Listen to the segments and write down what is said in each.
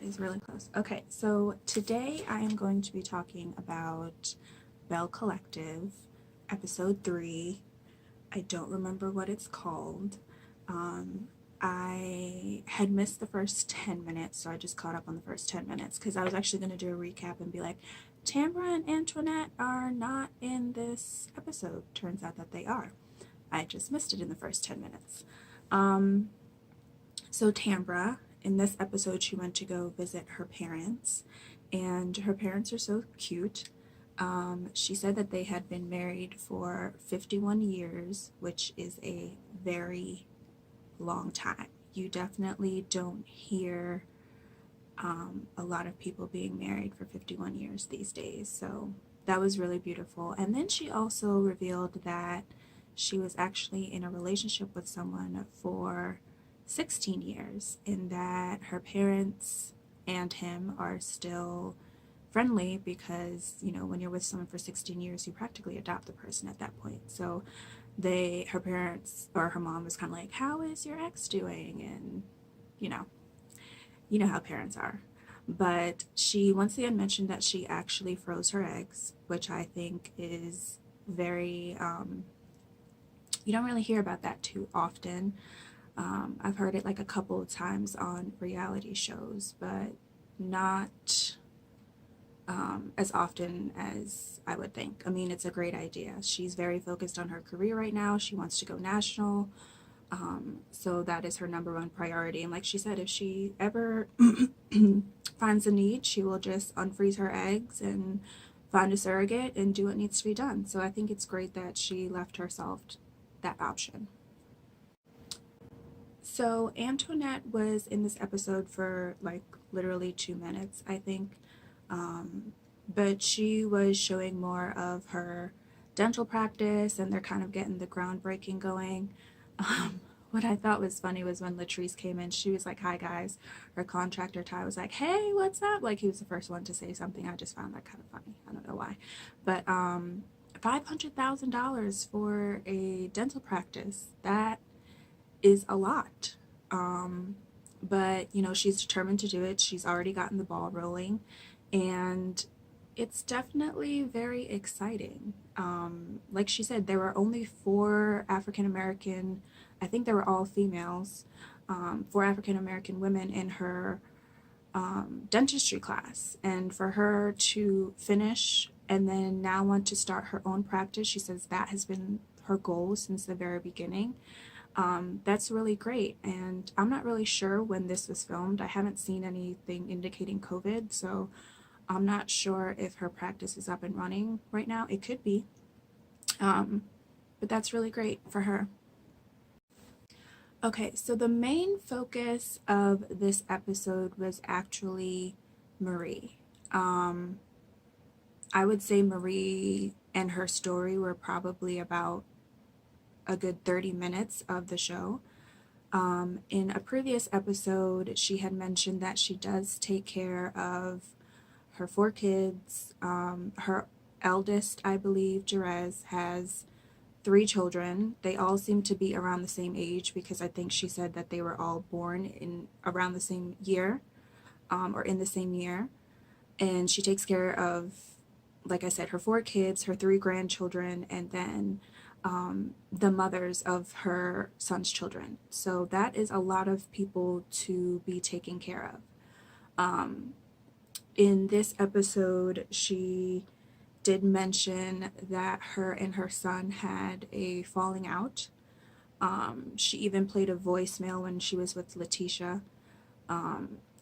Is really close. Okay, so today I am going to be talking about Belle Collective, episode 3. I don't remember what it's called. Um, I had missed the first 10 minutes, so I just caught up on the first 10 minutes because I was actually going to do a recap and be like, Tambra and Antoinette are not in this episode. Turns out that they are. I just missed it in the first 10 minutes. Um, so Tambra, in this episode, she went to go visit her parents, and her parents are so cute. She said that they had been married for 51 years, which is a very long time. You definitely don't hear a lot of people being married for 51 years these days. So that was really beautiful. And then she also revealed that she was actually in a relationship with someone for 16 years, and that her parents and him are still friendly because, when you're with someone for 16 years, you practically adopt the person at that point. So her parents, or her mom, was kind of like, how is your ex doing? And, you know, you know how parents are. But she once again mentioned that she actually froze her eggs, which I think is very, you don't really hear about that too often. I've heard it like a couple of times on reality shows, but not as often as I would think. I mean, it's a great idea. She's very focused on her career right now. She wants to go national. So that is her number one priority. And like she said, if she ever finds a need, she will just unfreeze her eggs and find a surrogate and do what needs to be done. So I think it's great that she left herself that option. So Antoinette was in this episode for like literally 2 minutes, I think. But she was showing more of her dental practice, and they're kind of getting the groundbreaking going. Um, what I thought was funny was when Latrice came in, she was like, hi guys. Her contractor Ty was like, hey, what's up? Like, he was the first one to say something. I just found that kind of funny. I don't know why. But $500,000 for a dental practice, that is a lot. Um, but, she's determined to do it. She's already gotten the ball rolling. And it's definitely very exciting. Like she said, there were only 4 African American, I think they were all females, 4 African American women in her dentistry class. And for her to finish and then now want to start her own practice, she says that has been her goal since the very beginning. That's really great. And I'm not really sure when this was filmed. I haven't seen anything indicating COVID, so I'm not sure if her practice is up and running right now. It could be. Um, but that's really great for her. Okay, so the main focus of this episode was actually Marie. Um, I would say Marie and her story were probably about a good 30 minutes of the show. In a previous episode, she had mentioned that she does take care of her 4 kids. Her eldest, I believe, Jerez, has 3 children. They all seem to be around the same age because I think she said that they were all born in around the same year, or in the same year. And she takes care of, like I said, her 4 kids, her 3 grandchildren, and then the mothers of her son's children. So that is a lot of people to be taken care of. Um, in this episode, she did mention that her and her son had a falling out. She even played a voicemail when she was with Letitia.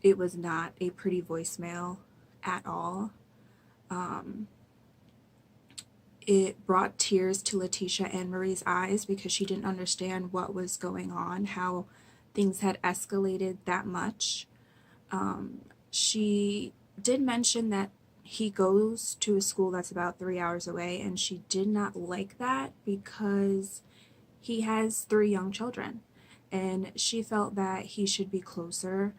It was not a pretty voicemail at all. Um, it brought tears to Letitia and Marie's eyes because she didn't understand what was going on, how things had escalated that much. She did mention that he goes to a school that's about 3 hours away, and she did not like that because he has 3 young children, and she felt that he should be closer,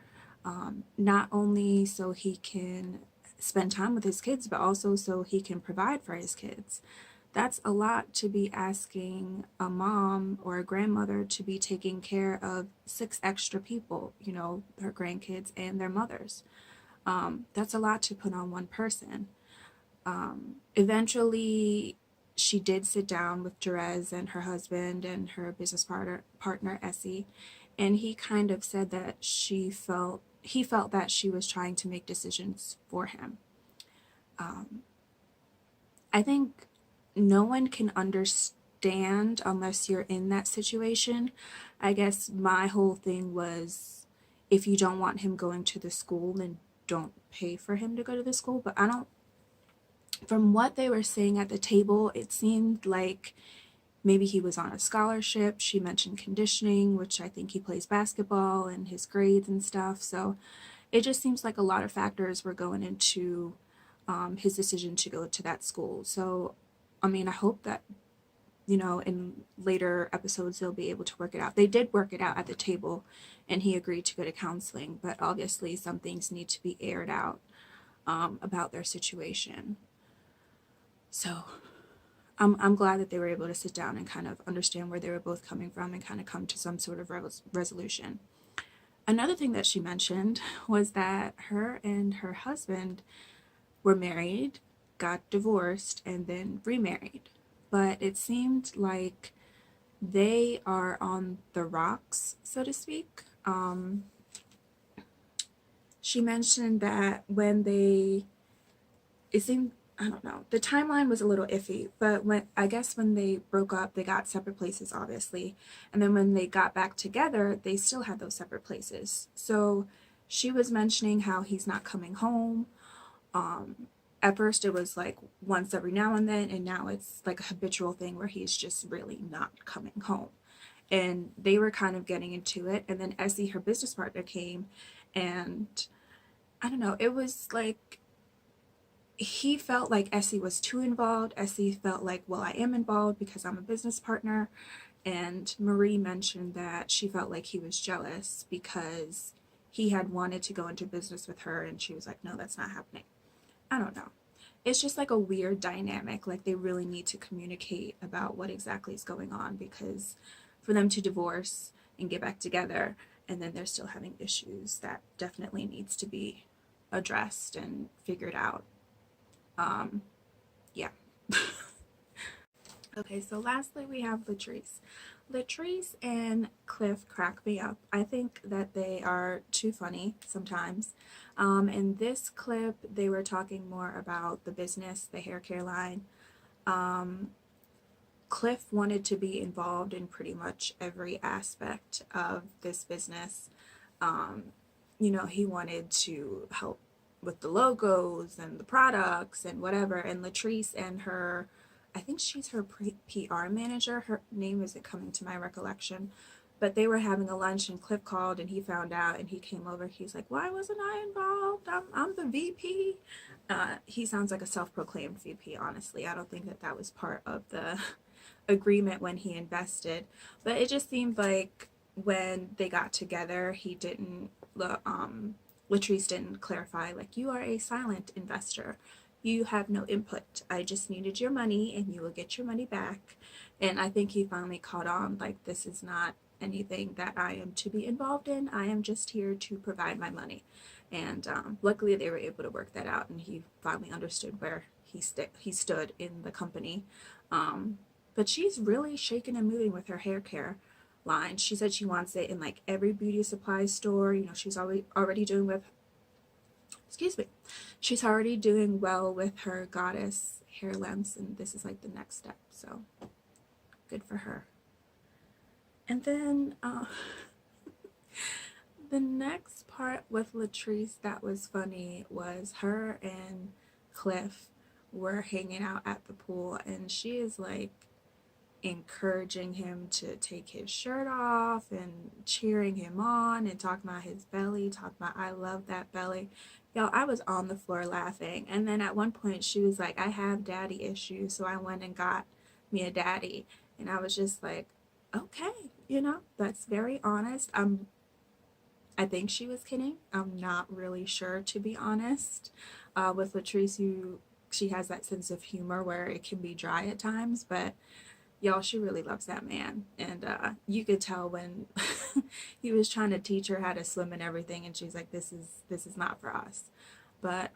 not only so he can spend time with his kids, but also so he can provide for his kids. That's a lot to be asking a mom or a grandmother to be taking care of 6 extra people, her grandkids and their mothers. That's a lot to put on one person. Eventually, she did sit down with Jerez and her husband and her business partner Essie, and he kind of said that he felt that she was trying to make decisions for him. I think no one can understand unless you're in that situation. I guess my whole thing was, if you don't want him going to the school, then don't pay for him to go to the school. But I don't, from what they were saying at the table, it seemed like maybe he was on a scholarship. She mentioned conditioning, which I think he plays basketball, and his grades and stuff. So it just seems like a lot of factors were going into his decision to go to that school. So, I mean, I hope that, in later episodes, they'll be able to work it out. They did work it out at the table, and he agreed to go to counseling, but obviously some things need to be aired out about their situation. So I'm glad that they were able to sit down and kind of understand where they were both coming from and kind of come to some sort of resolution. Another thing that she mentioned was that her and her husband were married, got divorced, and then remarried. But it seemed like they are on the rocks, so to speak. She mentioned that it seemed, I don't know, the timeline was a little iffy, but when they broke up, they got separate places, obviously. And then when they got back together, they still had those separate places. So she was mentioning how he's not coming home. At first it was like once every now and then, and now it's like a habitual thing where he's just really not coming home. And they were kind of getting into it. And then Essie, her business partner, came, and I don't know, it was like he felt like Essie was too involved. Essie felt like, well, I am involved because I'm a business partner. And Marie mentioned that she felt like he was jealous because he had wanted to go into business with her, and she was like, no, that's not happening. I don't know. It's just like a weird dynamic. Like, they really need to communicate about what exactly is going on, because for them to divorce and get back together and then they're still having issues, that definitely needs to be addressed and figured out. Yeah. Okay, so lastly we have Latrice. Latrice and Cliff crack me up. I think that they are too funny sometimes. In this clip, they were talking more about the business, the hair care line. Cliff wanted to be involved in pretty much every aspect of this business. He wanted to help with the logos and the products and whatever. And Latrice and her, I think she's her PR manager, her name isn't coming to my recollection, but they were having a lunch, and Cliff called and he found out, and he came over. He's like, why wasn't I involved? I'm the VP. He sounds like a self-proclaimed VP, honestly. I don't think that was part of the agreement when he invested, but it just seemed like when they got together, Latrice didn't clarify, like, you are a silent investor. You have no input. I just needed your money and you will get your money back. And I think he finally caught on, like, this is not anything that I am to be involved in. I am just here to provide my money. And luckily they were able to work that out, and he finally understood where he stood in the company. But she's really shaking and moving with her hair care line. She said she wants it in like every beauty supply store. She's already doing with, excuse me, she's already doing well with her goddess hair lengths, and this is like the next step. So good for her. And then the next part with Latrice that was funny was her and Cliff were hanging out at the pool, and she is like encouraging him to take his shirt off and cheering him on and talking about his belly, talking about, I love that belly. Y'all, I was on the floor laughing. And then at one point she was like, I have daddy issues, so I went and got me a daddy. And I was just like, okay, that's very honest. I think she was kidding. I'm not really sure, to be honest. With Latrice, she has that sense of humor where it can be dry at times, but Y'all, she really loves that man. And you could tell when he was trying to teach her how to swim and everything, and she's like, this is not for us. But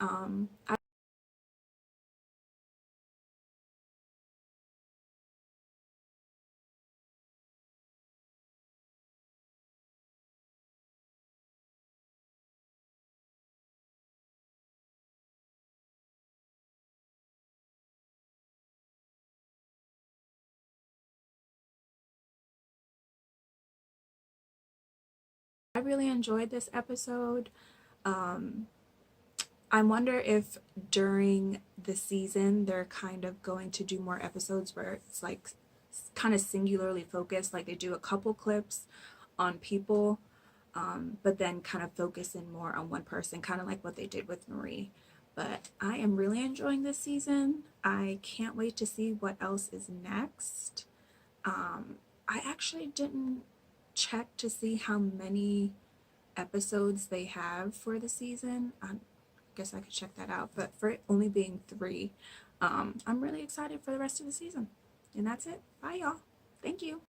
I really enjoyed this episode. Um, I wonder if during the season they're kind of going to do more episodes where it's like kind of singularly focused, like they do a couple clips on people, but then kind of focus in more on one person, kind of like what they did with Marie. But I am really enjoying this season. I can't wait to see what else is next. I actually didn't check to see how many episodes they have for the season. I guess I could check that out. But for it only being three, I'm really excited for the rest of the season. And that's it. Bye, y'all. Thank you.